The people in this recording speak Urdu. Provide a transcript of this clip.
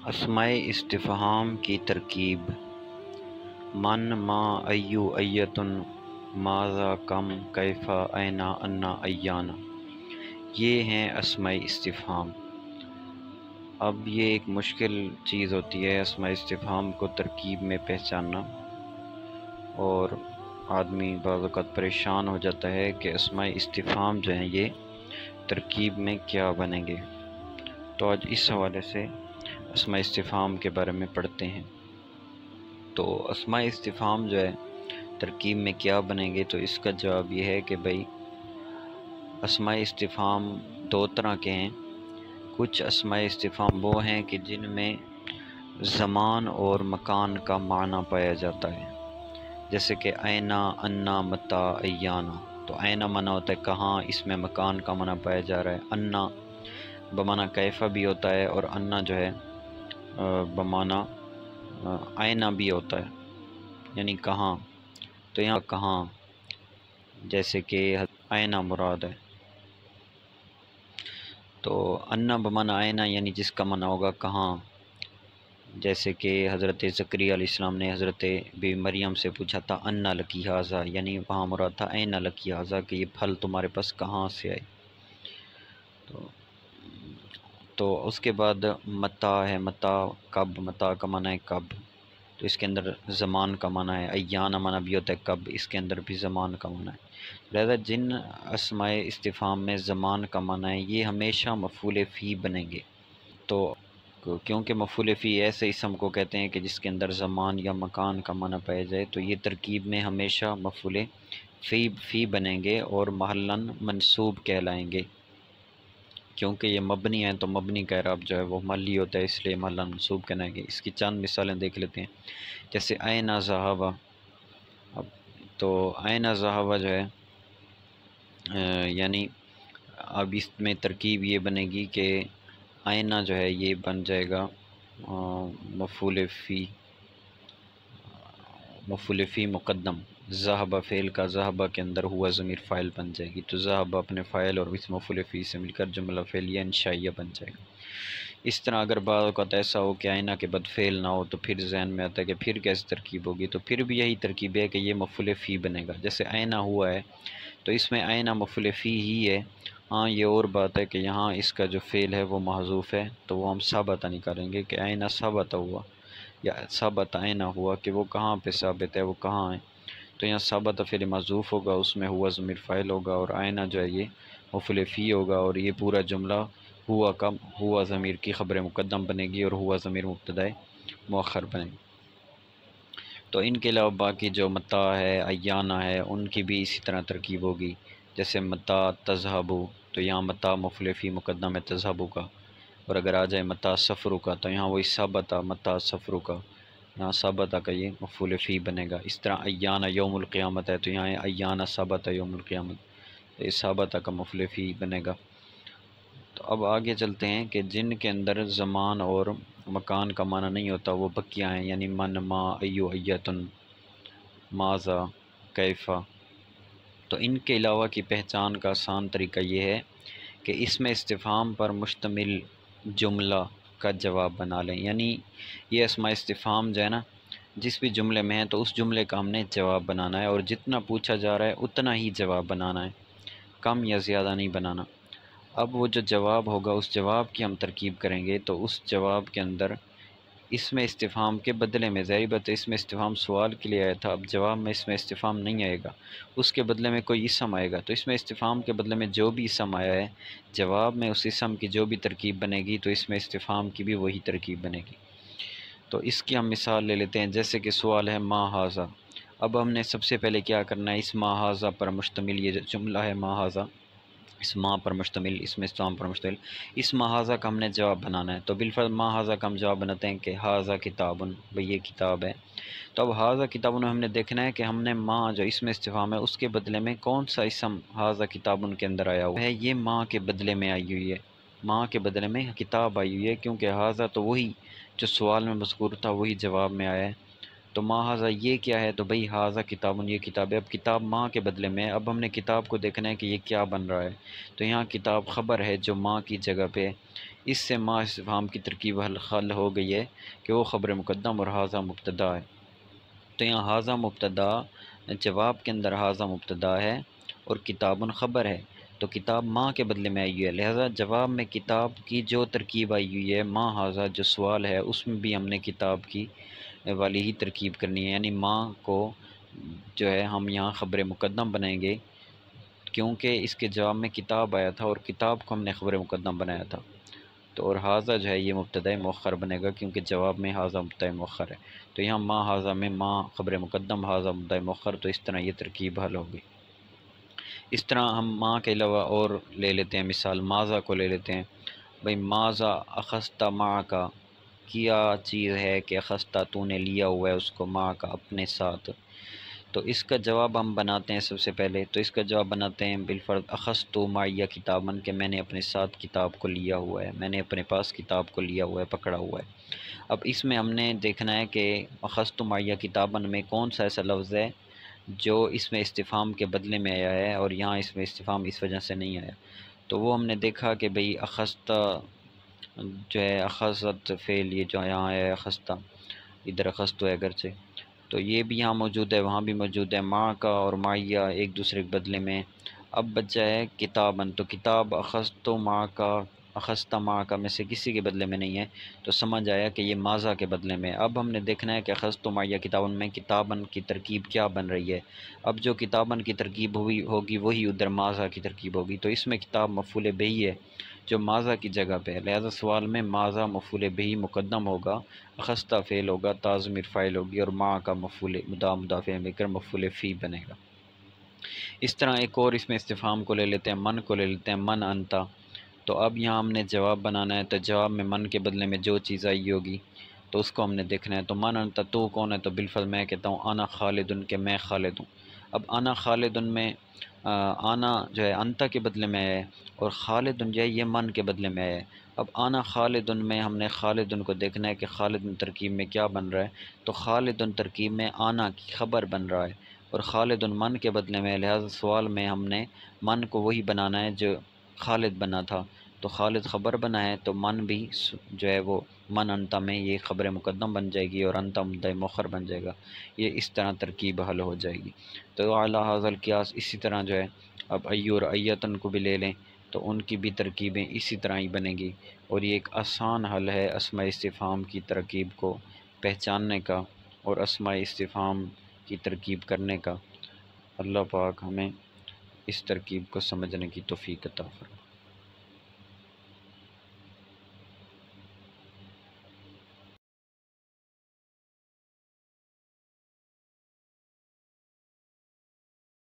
اسماء استفہام کی ترکیب: من، ما، ایو، ایتن، ماذا، کم، کیف، این، انا، ایانا، یہ ہیں اسماء استفہام۔ اب یہ ایک مشکل چیز ہوتی ہے اسماء استفہام کو ترکیب میں پہچاننا، اور آدمی بعض اوقات پریشان ہو جاتا ہے کہ اسماء استفہام جو ہیں یہ ترکیب میں کیا بنیں گے۔ تو آج اس حوالے سے اسماء استفہام کے بارے میں پڑھتے ہیں۔ تو اسماء استفہام جو ہے ترکیب میں کیا بنیں گے، تو اس کا جواب یہ ہے کہ بھئی اسماء استفہام دو طرح کے ہیں۔ کچھ اسماء استفہام وہ ہیں کہ جن میں زمان اور مکان کا معنی پایا جاتا ہے، جیسے کہ اینا، انا، متا، ایانا۔ تو اینا معنی ہوتا ہے کہاں، اس میں مکان کا معنی پایا جا رہا ہے۔ انا بمعنی کیفہ بھی ہوتا ہے، اور انا جو ہے بمعنی اینا بھی ہوتا ہے، یعنی کہاں۔ تو یہاں کہاں جیسے کہ اینا مراد ہے۔ تو انا بمعنی اینا یعنی جس کا معنی ہوگا کہاں، جیسے کہ حضرت زکریا علیہ السلام نے حضرت بی مریم سے پوچھا تھا انا لکی ھذا، یعنی وہاں مراد تھا اینا لکی ھذا، کہ یہ پھل تمہارے پاس کہاں سے آئے۔ تو اس کے بعد متا ہے، متا کب، متا کا معنی ہے کب، تو اس کے اندر زمان کا معنی ہے۔ ایانا معنی بھی ہوتا ہے کب، اس کے اندر بھی زمان کا معنی ہے۔ لہذا جن اسماء استفہام میں زمان کا معنی ہے یہ ہمیشہ مفعول فی بنیں گے۔ تو کیونکہ مفعول فی ایسے اسم کو کہتے ہیں کہ جس کے اندر زمان یا مکان کا معنی پایا جائے، تو یہ ترکیب میں ہمیشہ مفعول فی بنیں گے اور محلاً منصوب کہلائیں گے۔ کیونکہ یہ مبنی ہیں تو مبنی کا اعراب جو ہے وہ محلی ہوتا ہے، اس لیے محلاً منصوب کہلائیں گے۔ اس کی چند مثالیں دیکھ لیتے ہیں، جیسے این ذہب۔ تو این ذہب جو ہے یعنی اب اس میں ترکیب یہ بنے گی کہ آئینہ جو ہے یہ بن جائے گا مفعول فی مقدم، ذہب فعل کا، ذہب کے اندر ہوا ضمیر فاعل بن جائے گی، تو ذہب اپنے فاعل اور اس مفعول فی سے مل کر جملہ فعلیہ انشائیہ بن جائے گا۔ اس طرح اگر بعض اوقات ایسا ہو کہ آئینہ کے بعد فعل نہ ہو، تو پھر ذہن میں آتا ہے کہ پھر کیسے ترکیب ہوگی، تو پھر بھی یہی ترکیب ہے کہ یہ مفعول فی بنے گا۔ جیسے آئینہ ہوا ہے تو اس میں آئینہ مفعول فی ہی ہے۔ ہاں یہ اور بات ہے کہ یہاں اس کا جو فعل ہے وہ محذوف ہے، تو وہ ہم ثابتہ نکالیں گے کہ آئینہ ثابتہ ہوا یا ثابت آئینہ ہوا، کہ وہ کہاں پہ ثابت ہے، وہ کہاں ہے۔ تو یہاں ثابت فعل محذوف ہوگا، اس میں ہوا ضمیر فاعل ہوگا، اور آئینہ جو ہے یہ مفعول فی ہوگا، اور یہ پورا جملہ ہوا کا ہوا ضمیر کی خبر مقدم بنے گی اور ہوا ضمیر مبتدا مؤخر بنے گی۔ تو ان کے علاوہ باقی جو متا ہے، ایانہ ہے، ان کی بھی اسی طرح ترکیب ہوگی۔ جیسے متا تذہبو، تو یہاں متا مفعول فی مقدم ہے تذہبو کا، اور اگر آ جائے متا سفرو کا، تو یہاں وہی ثابتہ متا سفرو کا، یہاں ثابتہ کا یہ مفعول فی بنے گا۔ اس طرح ایانہ یوم القیامت ہے، تو یہاں ایانہ ثابتہ یوم القیامت، تو یہ ثابتہ کا مفعول فی بنے گا۔ تو اب آگے چلتے ہیں کہ جن کے اندر زمان اور مکان کا معنی نہیں ہوتا وہ بقیہ ہیں، یعنی من، ما، ایو، ایتن، ماذا، کیفہ۔ تو ان کے علاوہ کی پہچان کا آسان طریقہ یہ ہے کہ اس میں استفہام پر مشتمل جملہ کا جواب بنا لیں، یعنی یہ اسماء استفہام جو ہے نا جس بھی جملے میں ہے تو اس جملے کا ہم نے جواب بنانا ہے، اور جتنا پوچھا جا رہا ہے اتنا ہی جواب بنانا ہے، کم یا زیادہ نہیں بنانا۔ اب وہ جو جواب ہوگا اس جواب کی ہم ترکیب کریں گے، تو اس جواب کے اندر اس میں استفہام کے بدلے میں، ظاہر بات ہے اس میں استفہام سوال کے لیے آیا تھا، اب جواب میں اس میں استفہام نہیں آئے گا، اس کے بدلے میں کوئی اسم آئے گا، تو اس میں استفہام کے بدلے میں جو بھی اسم آیا ہے جواب میں اس اسم کی جو بھی ترکیب بنے گی تو اس میں استفہام کی بھی وہی ترکیب بنے گی۔ تو اس کی ہم مثال لے لیتے ہیں، جیسے کہ سوال ہے ما ھذا۔ اب ہم نے سب سے پہلے کیا کرنا ہے، اس ما ھذا پر مشتمل یہ جو جملہ ہے ما ھذا، اس ما پر مشتمل، اس میں استفہام پر مشتمل، اس ما ھذا کا ہم نے جواب بنانا ہے۔ تو بالفرض ما ھذا کا ہم جواب بناتے ہیں کہ ھذا کتاب، بھئی یہ کتاب ہے۔ تو اب ھذا کتاب میں ہم نے دیکھنا ہے کہ ہم نے ما جو اس میں استفہام ہے اس کے بدلے میں کون سا اسم ھذا کتاب کے اندر آیا ہوا ہے، یہ ما کے بدلے میں آئی ہوئی ہے، ما کے بدلے میں کتاب آئی ہوئی ہے، کیونکہ ھذا تو وہی جو سوال میں مذکور تھا وہی جواب میں آیا ہے، تو ما ہاذا یہ کیا ہے؟ تو بھئی ہاذا کتاب، یہ کتاب ہے۔ اب کتاب ماں کے بدلے میں، اب ہم نے کتاب کو دیکھنا ہے کہ یہ کیا بن رہا ہے۔ تو یہاں کتاب خبر ہے جو ماں کی جگہ پہ، اس سے ماں استفہام کی ترکیب حل ہو گئی ہے کہ وہ خبر مقدم اور ہاذا مبتدا ہے۔ تو یہاں ہاذا مبتدا، جواب کے اندر ہاذا مبتدا ہے اور کتاب خبر ہے، تو کتاب ماں کے بدلے میں آئی ہوئی ہے، لہذا جواب میں کتاب کی جو ترکیب آئی ہوئی ہے ماں ہاذا جو سوال ہے، اس میں بھی ہم نے کتاب کی والی ہی ترکیب کرنی ہے، یعنی ماں کو جو ہے ہم یہاں خبر مقدم بنائیں گے، کیونکہ اس کے جواب میں کتاب آیا تھا اور کتاب کو ہم نے خبر مقدم بنایا تھا۔ تو اور ہاذا جو ہے یہ مبتدا مؤخر بنے گا، کیونکہ جواب میں ہاذا مبتدا مؤخر ہے۔ تو یہاں ماں ہاذا میں ماں خبر مقدم، ہاذا مبتدا مؤخر، تو اس طرح یہ ترکیب حل ہوگی۔ اس طرح ہم ماں کے علاوہ اور لے لیتے ہیں، مثال ماذا کو لے لیتے ہیں۔ بھئی ماذا اخذت معک، کیا چیز ہے کہ اخذت تو نے لیا ہوا ہے اس کو، معک اپنے ساتھ۔ تو اس کا جواب ہم بناتے ہیں سب سے پہلے، تو اس کا جواب بناتے ہیں بالفرض اخذت معی کتابا، کہ میں نے اپنے ساتھ کتاب کو لیا ہوا ہے، میں نے اپنے پاس کتاب کو لیا ہوا ہے، پکڑا ہوا ہے۔ اب اس میں ہم نے دیکھنا ہے کہ اخذت معی کتابا میں کون سا ایسا لفظ ہے جو اس میں استفہام کے بدلے میں آیا ہے اور یہاں اس میں استفہام اس وجہ سے نہیں آیا۔ تو وہ ہم نے دیکھا کہ بھئی اخذت جو ہے، اخذت فعل یہ جو یہاں ہے اخذت، ادھر اخذت ہے اگرچہ، تو یہ بھی یہاں موجود ہے، وہاں بھی موجود ہے، ماں کا اور معیہ ایک دوسرے کے بدلے میں۔ اب بچہ ہے کتابن، تو کتاب اخذت ماں کا، اخذت ماں کا میں سے کسی کے بدلے میں نہیں ہے، تو سمجھ آیا کہ یہ ماذا کے بدلے میں۔ اب ہم نے دیکھنا ہے کہ اخذت معیہ کتابن میں کتابن کی ترکیب کیا بن رہی ہے۔ اب جو کتابن کی ترکیب ہوگی وہی ادھر ماذا کی ترکیب ہوگی، تو اس میں کتاب مفعول بہی ہے جو ماذا کی جگہ پہ ہے، لہذا سوال میں ماذا مفعول بہی مقدم ہوگا، اخذت فعل ہوگا، تا ضمیر فاعل ہوگی، اور ماں کا مفعول مضاف مل کر مفعول فی بنے گا۔ اس طرح ایک اور اس میں استفہام کو لے لیتے ہیں، من کو لے لیتے ہیں، من انتا۔ تو اب یہاں ہم نے جواب بنانا ہے، تو جواب میں من کے بدلے میں جو چیز آئی ہوگی تو اس کو ہم نے دیکھنا ہے۔ تو من انتا، تو کون ہے؟ تو بالفعل میں کہتا ہوں انا خالد، کہ میں خالد ہوں۔ اب انا خالد میں آنا جو ہے انتا کے بدلے میں ہے اور خالد جو ہے یہ من کے بدلے میں ہے۔ اب انا خالد میں ہم نے خالد کو دیکھنا ہے کہ خالد ترکیب میں کیا بن رہا ہے، تو خالد ترکیب میں آنا کی خبر بن رہا ہے اور خالد من کے بدلے میں، لہذا سوال میں ہم نے من کو وہی بنانا ہے جو خالد بنا تھا، تو خالد خبر بنا ہے تو من بھی جو ہے وہ من انتا میں یہ خبر مقدم بن جائے گی اور انتا مبتدا مؤخر بن جائے گا۔ یہ اس طرح ترکیب حل ہو جائے گی۔ تو اعلیٰ حاصل القیاس اسی طرح جو ہے، اب ایو اور ایتن کو بھی لے لیں تو ان کی بھی ترکیبیں اسی طرح ہی بنے گی، اور یہ ایک آسان حل ہے اسماء استفہام کی ترکیب کو پہچاننے کا اور اسماء استفہام کی ترکیب کرنے کا۔ اللہ پاک ہمیں اس ترکیب کو سمجھنے کی توفیق عطا فرمائے۔